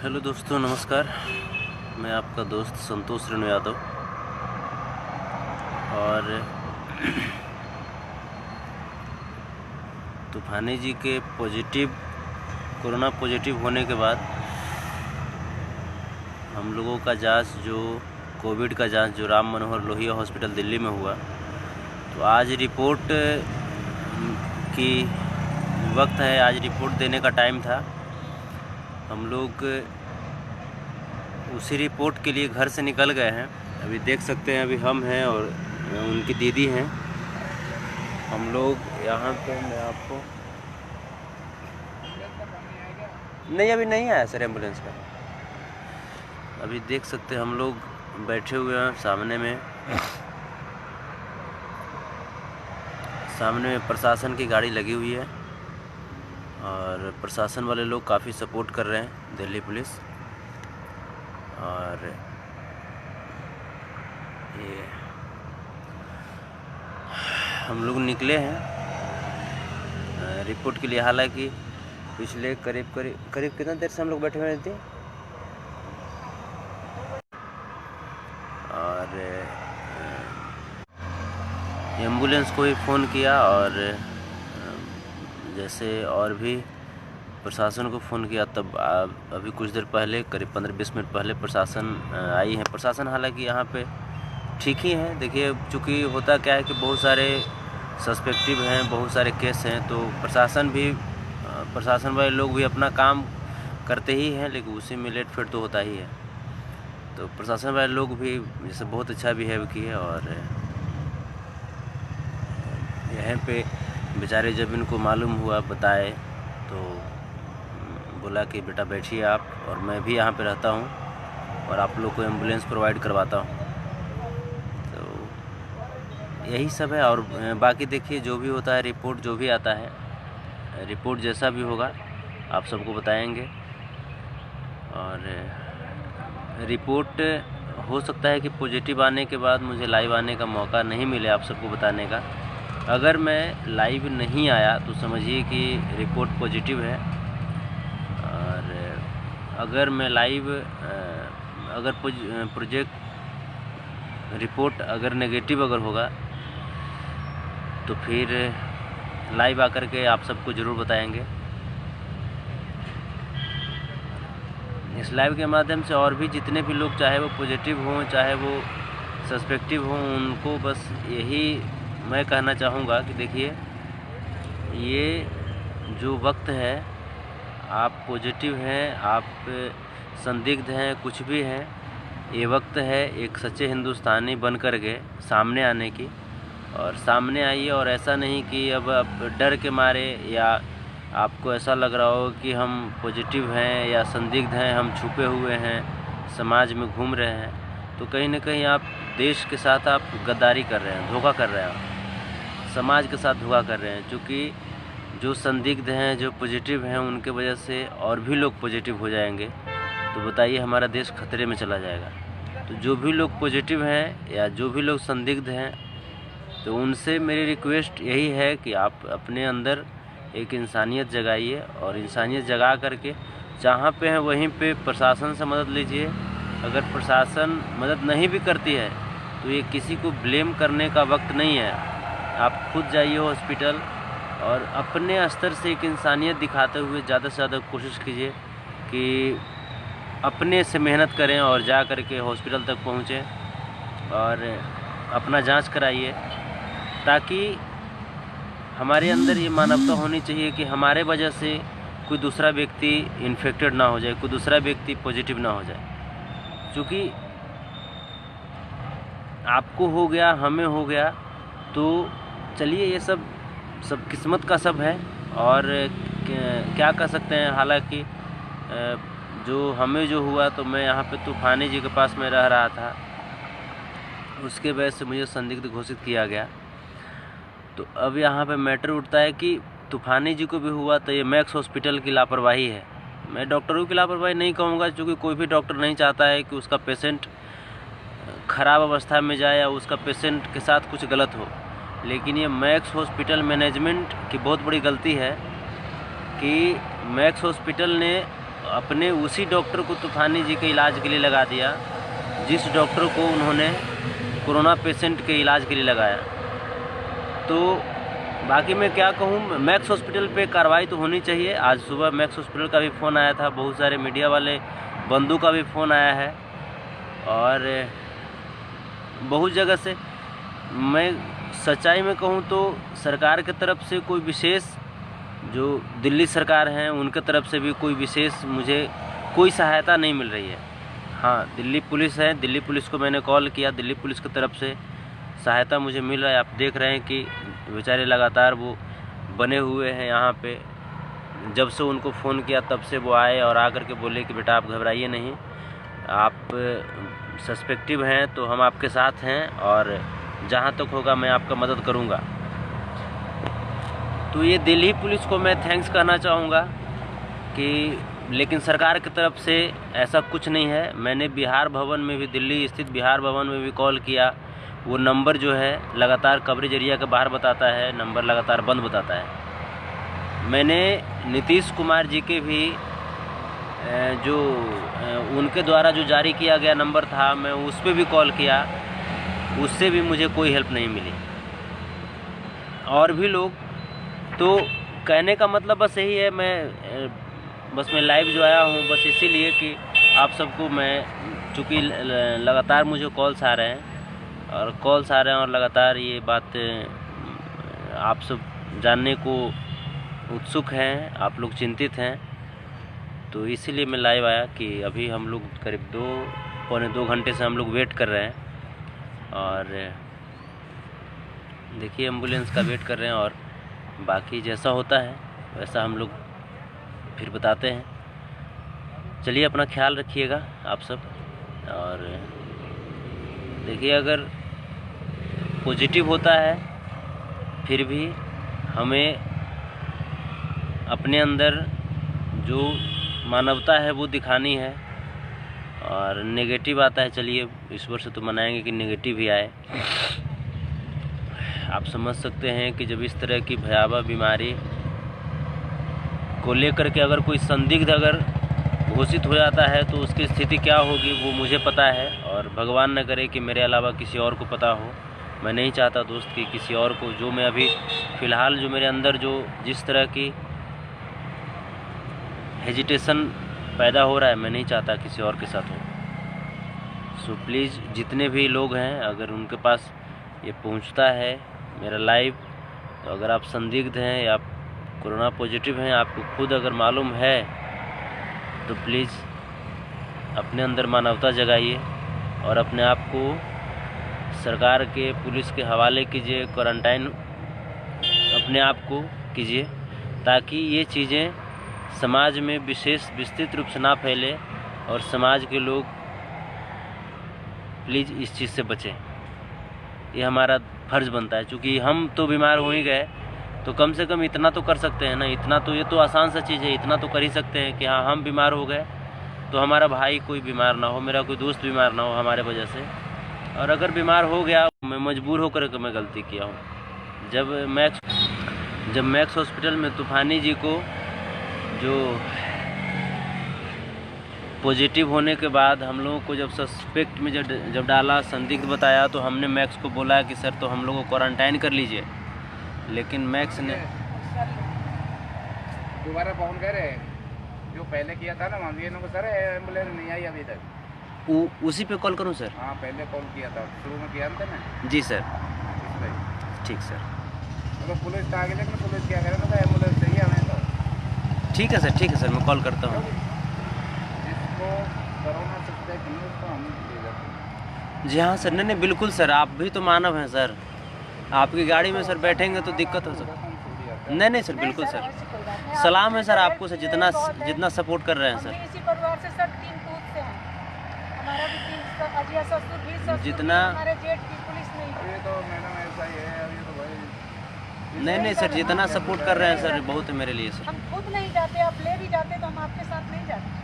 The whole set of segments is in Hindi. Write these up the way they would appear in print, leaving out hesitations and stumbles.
हेलो दोस्तों, नमस्कार। मैं आपका दोस्त संतोष रेणु यादव। और तूफानी जी के कोरोना पॉजिटिव होने के बाद हम लोगों का जांच जो कोविड का जांच जो राम मनोहर लोहिया हॉस्पिटल दिल्ली में हुआ, तो आज रिपोर्ट की वक्त है। आज रिपोर्ट देने का टाइम था। हम लोग उसी रिपोर्ट के लिए घर से निकल गए हैं। अभी देख सकते हैं, अभी हम हैं और उनकी दीदी हैं। हम लोग यहाँ पे, मैं आपको नहीं, अभी नहीं आया सर एम्बुलेंस का। अभी देख सकते हैं हम लोग बैठे हुए हैं सामने में प्रशासन की गाड़ी लगी हुई है और प्रशासन वाले लोग काफ़ी सपोर्ट कर रहे हैं, दिल्ली पुलिस। और ये हम लोग निकले हैं रिपोर्ट के लिए। हालांकि पिछले करीब कितना देर से हम लोग बैठे हुए थे। और एम्बुलेंस को भी फ़ोन किया और जैसे और भी प्रशासन को फ़ोन किया, तब अभी कुछ देर पहले, करीब 15-20 मिनट पहले प्रशासन आई है। प्रशासन हालांकि यहाँ पे ठीक ही है। देखिए, चूँकि होता क्या है कि बहुत सारे सस्पेक्टिव हैं, बहुत सारे केस हैं, तो प्रशासन वाले लोग भी अपना काम करते ही हैं, लेकिन उसी में लेट फेट तो होता ही है। तो प्रशासन वाले लोग भी जैसे बहुत अच्छा बिहेव किए और यहाँ पे बेचारे जब इनको मालूम हुआ, बताए, तो बोला कि बेटा बैठिए आप, और मैं भी यहाँ पे रहता हूँ और आप लोग को एम्बुलेंस प्रोवाइड करवाता हूँ। तो यही सब है। और बाकी देखिए, जो भी होता है, रिपोर्ट जो भी आता है, रिपोर्ट जैसा भी होगा आप सबको बताएंगे। और रिपोर्ट हो सकता है कि पॉजिटिव आने के बाद मुझे लाइव आने का मौका नहीं मिले आप सबको बताने का। अगर मैं लाइव नहीं आया तो समझिए कि रिपोर्ट पॉजिटिव है। और अगर मैं लाइव रिपोर्ट अगर नेगेटिव अगर होगा तो फिर लाइव आकर के आप सबको ज़रूर बताएंगे। इस लाइव के माध्यम से और भी जितने भी लोग, चाहे वो पॉजिटिव हों चाहे वो सस्पेक्टिव हों, उनको बस यही मैं कहना चाहूँगा कि देखिए, ये जो वक्त है, आप पॉजिटिव हैं, आप संदिग्ध हैं, कुछ भी हैं, ये वक्त है एक सच्चे हिंदुस्तानी बन कर के सामने आने की। और सामने आइए। और ऐसा नहीं कि अब आप डर के मारे, या आपको ऐसा लग रहा हो कि हम पॉजिटिव हैं या संदिग्ध हैं, हम छुपे हुए हैं, समाज में घूम रहे हैं, तो कहीं ना कहीं आप देश के साथ आप गद्दारी कर रहे हैं, धोखा कर रहे हैं, समाज के साथ धोखा कर रहे हैं। क्योंकि जो संदिग्ध हैं, जो पॉजिटिव हैं, उनके वजह से और भी लोग पॉजिटिव हो जाएंगे, तो बताइए हमारा देश खतरे में चला जाएगा। तो जो भी लोग पॉजिटिव हैं या जो भी लोग संदिग्ध हैं, तो उनसे मेरी रिक्वेस्ट यही है कि आप अपने अंदर एक इंसानियत जगाइए, और इंसानियत जगा करके जहाँ पे हैं वहीं पे प्रशासन से मदद लीजिए। अगर प्रशासन मदद नहीं भी करती है तो ये किसी को ब्लेम करने का वक्त नहीं है। आप खुद जाइए हॉस्पिटल और अपने स्तर से एक इंसानियत दिखाते हुए ज़्यादा से ज़्यादा कोशिश कीजिए कि अपने से मेहनत करें और जा कर के हॉस्पिटल तक पहुँचें और अपना जांच कराइए, ताकि हमारे अंदर ये मानवता होनी चाहिए कि हमारे वजह से कोई दूसरा व्यक्ति इन्फेक्टेड ना हो जाए, कोई दूसरा व्यक्ति पॉजिटिव ना हो जाए। क्योंकि आपको हो गया, हमें हो गया, तो चलिए, ये सब किस्मत का सब है। और क्या कर सकते हैं। हालांकि जो हमें जो हुआ, तो मैं यहाँ पे तूफानी जी के पास में रह रहा था, उसके वजह से मुझे संदिग्ध घोषित किया गया। तो अब यहाँ पे मैटर उठता है कि तूफानी जी को भी हुआ, तो ये मैक्स हॉस्पिटल की लापरवाही है। मैं डॉक्टरों की लापरवाही नहीं कहूँगा, क्योंकि कोई भी डॉक्टर नहीं चाहता है कि उसका पेशेंट ख़राब अवस्था में जाए या उसका पेशेंट के साथ कुछ गलत हो। लेकिन ये मैक्स हॉस्पिटल मैनेजमेंट की बहुत बड़ी गलती है कि मैक्स हॉस्पिटल ने अपने उसी डॉक्टर को तूफानी जी के इलाज के लिए लगा दिया जिस डॉक्टर को उन्होंने कोरोना पेशेंट के इलाज के लिए लगाया। तो बाकी मैं क्या कहूँ, मैक्स हॉस्पिटल पे कार्रवाई तो होनी चाहिए। आज सुबह मैक्स हॉस्पिटल का भी फ़ोन आया था, बहुत सारे मीडिया वाले बंधु का भी फ़ोन आया है और बहुत जगह से। मैं सच्चाई में कहूँ तो सरकार की तरफ से कोई विशेष, जो दिल्ली सरकार हैं उनके तरफ से भी कोई विशेष मुझे कोई सहायता नहीं मिल रही है। हाँ, दिल्ली पुलिस है, दिल्ली पुलिस को मैंने कॉल किया, दिल्ली पुलिस की तरफ से सहायता मुझे मिल रहा है। आप देख रहे हैं कि बेचारे लगातार वो बने हुए हैं यहाँ पे। जब से उनको फ़ोन किया तब से वो आए और आकर के बोले कि बेटा आप घबराइए नहीं, आप सस्पेक्टिव हैं तो हम आपके साथ हैं और जहाँ तक होगा मैं आपका मदद करूँगा। तो ये दिल्ली पुलिस को मैं थैंक्स कहना चाहूँगा कि, लेकिन सरकार की तरफ से ऐसा कुछ नहीं है। मैंने बिहार भवन में भी, दिल्ली स्थित बिहार भवन में भी कॉल किया, वो नंबर जो है लगातार कवरेज एरिया के बाहर बताता है, नंबर लगातार बंद बताता है। मैंने नीतीश कुमार जी के भी जो उनके द्वारा जो जारी किया गया नंबर था, मैं उस पर भी कॉल किया, उससे भी मुझे कोई हेल्प नहीं मिली। और भी लोग, तो कहने का मतलब बस यही है, मैं लाइव जो आया हूँ बस इसीलिए कि आप सबको मैं, चूँकि लगातार मुझे कॉल्स आ रहे हैं और लगातार ये बात आप सब जानने को उत्सुक हैं, आप लोग चिंतित हैं, तो इसीलिए मैं लाइव आया कि अभी हम लोग करीब 2-पौने-2 घंटे से हम लोग वेट कर रहे हैं और देखिए एम्बुलेंस का वेट कर रहे हैं और बाकी जैसा होता है वैसा हम लोग फिर बताते हैं। चलिए, अपना ख्याल रखिएगा आप सब। और देखिए, अगर पॉजिटिव होता है फिर भी हमें अपने अंदर जो मानवता है वो दिखानी है, और नेगेटिव आता है, चलिए ईश्वर से तो मनाएंगे कि नेगेटिव ही आए। आप समझ सकते हैं कि जब इस तरह की भयावह बीमारी को लेकर के अगर कोई संदिग्ध अगर घोषित हो जाता है तो उसकी स्थिति क्या होगी वो मुझे पता है, और भगवान न करे कि मेरे अलावा किसी और को पता हो। मैं नहीं चाहता दोस्त कि किसी और को, जो मैं अभी फ़िलहाल जो मेरे अंदर जो जिस तरह की हेजिटेशन पैदा हो रहा है, मैं नहीं चाहता किसी और के साथ हो। सो प्लीज़, जितने भी लोग हैं, अगर उनके पास ये पहुंचता है मेरा लाइव, तो अगर आप संदिग्ध हैं या कोरोना पॉजिटिव हैं, आपको खुद अगर मालूम है तो प्लीज़ अपने अंदर मानवता जगाइए और अपने आप को सरकार के, पुलिस के हवाले कीजिए, क्वारंटाइन अपने आप को कीजिए, ताकि ये चीज़ें समाज में विस्तृत रूप से ना फैले और समाज के लोग प्लीज़ इस चीज़ से बचें। ये हमारा फ़र्ज़ बनता है, क्योंकि हम तो बीमार हो ही गए तो कम से कम इतना तो कर सकते हैं ना। इतना तो, ये तो आसान सा चीज़ है, इतना तो कर ही सकते हैं कि हाँ, हम बीमार हो गए तो हमारा भाई कोई बीमार ना हो, मेरा कोई दोस्त बीमार ना हो हमारे वजह से। और अगर बीमार हो गया, मैं मजबूर होकर के मैं गलती किया हूँ। जब मैक्स हॉस्पिटल में तूफानी जी को जो पॉजिटिव होने के बाद हम लोगों को जब सस्पेक्ट में जब डाला, संदिग्ध बताया, तो हमने मैक्स को बोला कि सर तो हम लोगों को क्वारंटाइन कर लीजिए, लेकिन मैक्स ने दोबारा फोन करे जो पहले किया था ना मानवीय को, सर एम्बुलेंस नहीं आई अभी तक। उसी पे कॉल करूं सर? हाँ, पहले कॉल किया था, शुरू में किया था ना। जी सर, ठीक सर। तो पुलिस आ गई, लेकिन पुलिस क्या करे ना, एम्बुलेंस चाहिए हमें तो। ठीक है सर, मैं कॉल करता हूँ। जिसको कोरोना सस्पेक्ट नहीं उसको हम ले जाते हैं। जी हाँ सर, नहीं बिल्कुल सर, आप भी तो मानव हैं सर। आपकी गाड़ी में सर बैठेंगे तो दिक्कत हो सकती है। नहीं सर, बिल्कुल सर, सलाम है सर आपको सर, जितना सपोर्ट कर रहे हैं सर। इसी परिवार से सर 3 दूध से हैं, हमारा भी 3 अजिया ससुर भी, ससुर जितना हमारे जेठ की पुलिस नहीं। ये तो मैडम ऐसा ही है, अभी तो भाई नहीं सर, जितना सपोर्ट कर रहे हैं सर बहुत है मेरे लिए सर। हम खुद नहीं जाते, आप ले भी जाते तो हम आपके साथ नहीं जाते।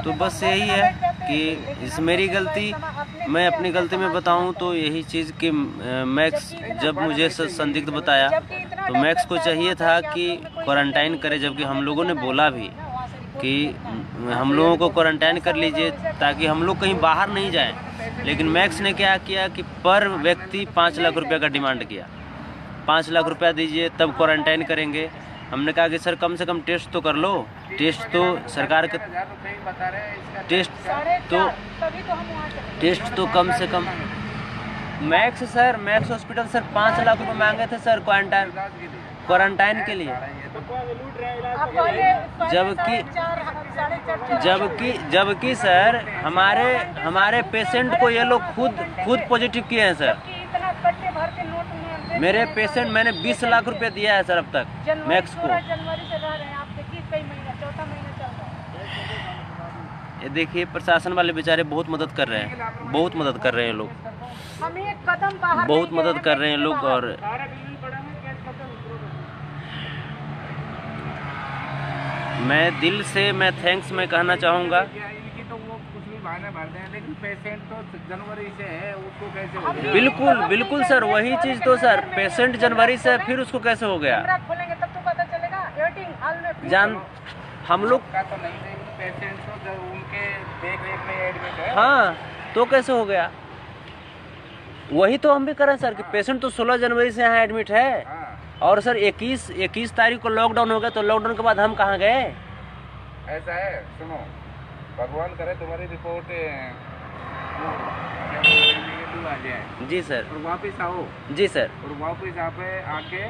तो बस यही है कि इस मेरी गलती, मैं अपनी गलती में बताऊं तो यही चीज़ कि मैक्स जब मुझे संदिग्ध बताया तो मैक्स को चाहिए था कि क्वारंटाइन करे, जबकि हम लोगों ने बोला भी कि हम लोगों को क्वारंटाइन कर लीजिए ताकि हम लोग कहीं बाहर नहीं जाएं। लेकिन मैक्स ने क्या किया कि पर व्यक्ति 5 लाख रुपए का डिमांड किया। 5 लाख रुपया दीजिए तब क्वारंटाइन करेंगे। हमने कहा कि सर कम से कम टेस्ट तो कर लो। टेस्ट तो सरकार का टेस्ट तो कम से कम मैक्स हॉस्पिटल सर 5 लाख रुपए मांगे थे सर क्वारंटाइन के लिए। जबकि सर हमारे पेशेंट को ये लोग खुद पॉजिटिव किए हैं सर। मेरे पेशेंट मैंने 20 लाख रुपए दिया है सर अब तक मैक्स को। ये देखिए प्रशासन वाले बेचारे बहुत मदद कर रहे हैं लोग, बहुत मदद कर रहे हैं लोग। और मैं दिल से थैंक्स मैं कहना चाहूँगा। लेकिन पेशेंट तो जनवरी से है, उसको कैसे हो गया? बिल्कुल सर, वही चीज़ तो सर, पेशेंट जनवरी से है, फिर उसको कैसे हो गया? हम लोग का तो नहीं है, पेशेंट तो उनके देख रेख में एडमिट है। हाँ, तो कैसे हो गया? वही तो हम भी कर रहे हैं सर कि पेशेंट तो 16 जनवरी से यहाँ एडमिट है। हाँ। और सर 21 तारीख को लॉकडाउन हो गया, तो लॉकडाउन के बाद हम कहाँ गए? ऐसा है, सुनो, भगवान करे तुम्हारी रिपोर्ट आ जाए। जी सर। और वापस आओ। जी सर। और वापस यहाँ पे आके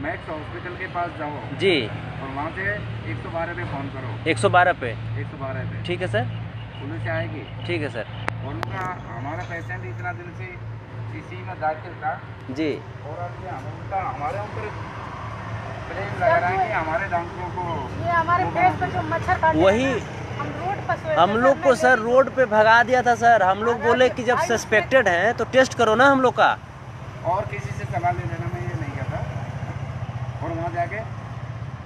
मैक्स हॉस्पिटल के पास जाओ। जी। और वहाँ से 112 पे फोन करो। 112 पे? 112 पे। ठीक है सर। पुलिस आएगी। ठीक है सर। और उनका हमारा पेशेंट इतना दिन से सीसी में दाखिल था। जी। और उनका हमारे ऊपर ब्लेम लगा रहा है कि हमारे डॉक्टरों को ये हमारे फेस पे जो मच्छर काटे वही हम लोग को सर रोड पे भगा दिया था सर। हम लोग बोले कि जब सस्पेक्टेड हैं तो टेस्ट करो ना हम लोग का। और किसी से सलाह ले लेना मैं ये नहीं कहता। और वहाँ जाके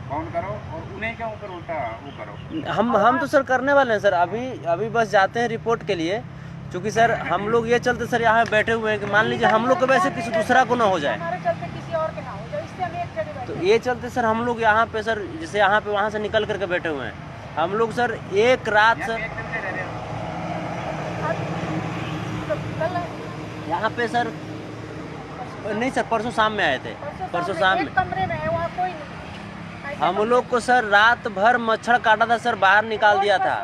फोन करो और उन्हीं के ऊपर उल्टा वो करो। हम तो सर करने वाले हैं सर। अभी बस जाते हैं रिपोर्ट के लिए, क्योंकि सर हम लोग ये चलते सर यहाँ बैठे हुए हैं कि मान लीजिए हम लोग को वैसे किसी दूसरा को ना हो जाए, तो ये चलते सर हम लोग यहाँ पे सर जैसे यहाँ पे वहाँ से निकल करके बैठे हुए हैं। हम लोग सर एक रात सर यहाँ पे सर नहीं सर परसों शाम में आए थे। परसों शाम में हम लोग को सर रात भर मच्छर काटा था सर, बाहर निकाल दिया था।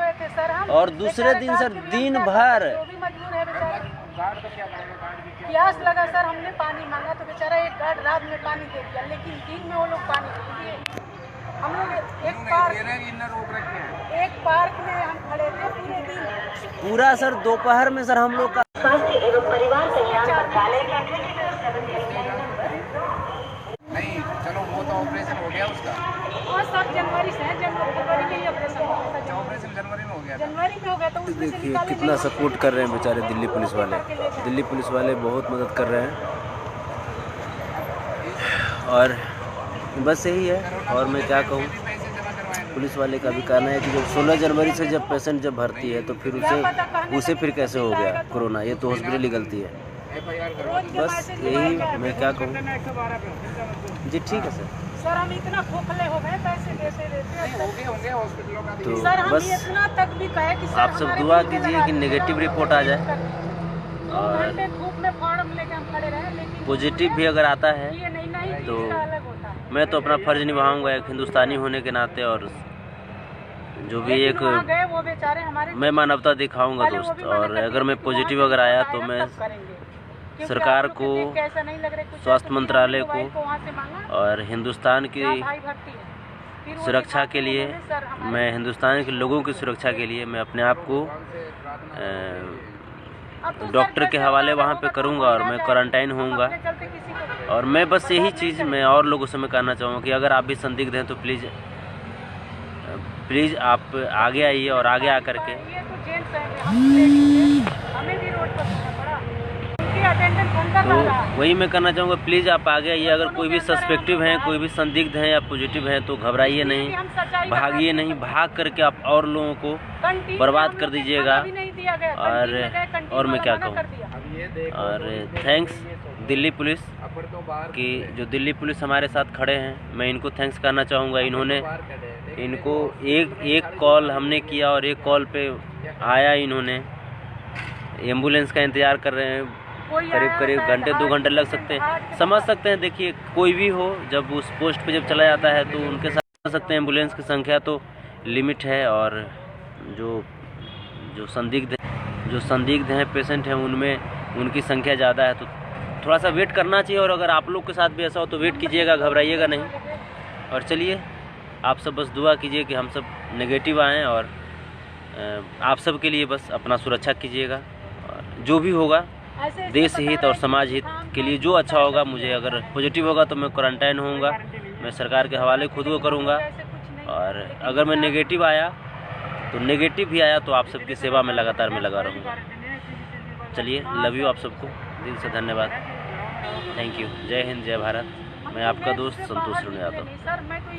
और दूसरे दिन सर दिन भर प्यास लगा सर, हमने पानी मांगा तो बेचारा एक गार्ड रात में पानी दे दिया, लेकिन दिन में वो लोग पानी दे दिए। हम लोग एक पार्क में हम खड़े थे पूरे दिन, पूरा सर दोपहर में सर हम लोग का स्वास्थ्य एवं परिवार कल्याण मंत्रालय का नहीं। चलो वो तो ऑपरेशन हो गया उसका। और सर जनवरी से फरवरी में ही ऑपरेशन हुआ था। ऑपरेशन जनवरी में हो गया। जनवरी में हो गया तो उसमें से देखिए निकाले कितना सपोर्ट कर रहे हैं बेचारे दिल्ली पुलिस वाले। दिल्ली पुलिस वाले बहुत मदद कर रहे हैं। और बस यही है, और मैं क्या कहूँ, पुलिस वाले का भी कहना है कि जब 16 जनवरी से जब पेशेंट जब भर्ती है तो फिर उसे फिर कैसे हो गया कोरोना, ये तो हॉस्पिटल की गलती है। बस यही मैं क्या कहूँ। जी ठीक है सर, हम इतना खोखले हो गए पैसे देते होंगे हॉस्पिटलों का। तो सर, हम बस इतना तक भी कहे कि सर आप सब दुआ कीजिए कि नेगेटिव रिपोर्ट आ जाए और धूप में फॉर्म लेके हम खड़े रहे, लेकिन पॉजिटिव भी अगर आता है ये नहीं तो अलग होता है। मैं तो अपना फर्ज निभाऊंगा एक हिंदुस्तानी होने के नाते, और जो भी एक वहाँ गए वो बेचारे हमारे मैं मानवता दिखाऊंगा दोस्त। और अगर मैं पॉजिटिव अगर आया तो मैं सरकार को, स्वास्थ्य मंत्रालय को और हिंदुस्तान की सुरक्षा के लिए, मैं हिंदुस्तान के लोगों की सुरक्षा के लिए मैं अपने आप को डॉक्टर के हवाले वहाँ पे करूँगा और मैं क्वारंटाइन होऊंगा। और मैं बस यही चीज़ मैं और लोगों से मैं कहना चाहूँगा कि अगर आप भी संदिग्ध हैं तो प्लीज़ आप आगे आइए और आगे आकर के तो वही मैं करना चाहूँगा, प्लीज़ आप आगे आइए। अगर कोई भी सस्पेक्टिव हैं, कोई भी संदिग्ध हैं या पॉजिटिव हैं तो घबराइए नहीं, भागिए नहीं। भाग करके आप और लोगों को बर्बाद कर दीजिएगा। और मैं क्या कहूँ। और थैंक्स दिल्ली पुलिस। कि जो दिल्ली पुलिस हमारे साथ खड़े हैं, मैं इनको थैंक्स करना चाहूँगा। इन्होंने इनको एक कॉल हमने किया और एक कॉल पे आया, इन्होंने एम्बुलेंस का इंतज़ार कर रहे हैं, करीब घंटे 2 घंटे लग सकते हैं। समझ सकते हैं, देखिए कोई भी हो जब उस पोस्ट पे जब चला जाता है तो उनके साथ समझ सकते हैं एम्बुलेंस की संख्या तो लिमिट है, और जो संदिग्ध हैं पेशेंट हैं उनमें उनकी संख्या ज़्यादा है, तो थोड़ा सा वेट करना चाहिए। और अगर आप लोग के साथ भी ऐसा हो तो वेट कीजिएगा, घबराइएगा नहीं। और चलिए, आप सब बस दुआ कीजिए कि हम सब नेगेटिव आएँ, और आप सब के लिए बस अपना सुरक्षा कीजिएगा। जो भी होगा देश हित और समाज हित के लिए जो अच्छा होगा, मुझे अगर पॉजिटिव होगा तो मैं क्वारंटाइन होऊंगा, मैं सरकार के हवाले खुद को करूंगा। और अगर मैं नेगेटिव आया तो नेगेटिव भी आया तो आप सबकी सेवा में लगातार मैं लगा रहूँगा। चलिए, लव यू आप सबको, दिल से धन्यवाद, थैंक यू। जय हिंद, जय भारत। मैं आपका दोस्त संतोष यादव।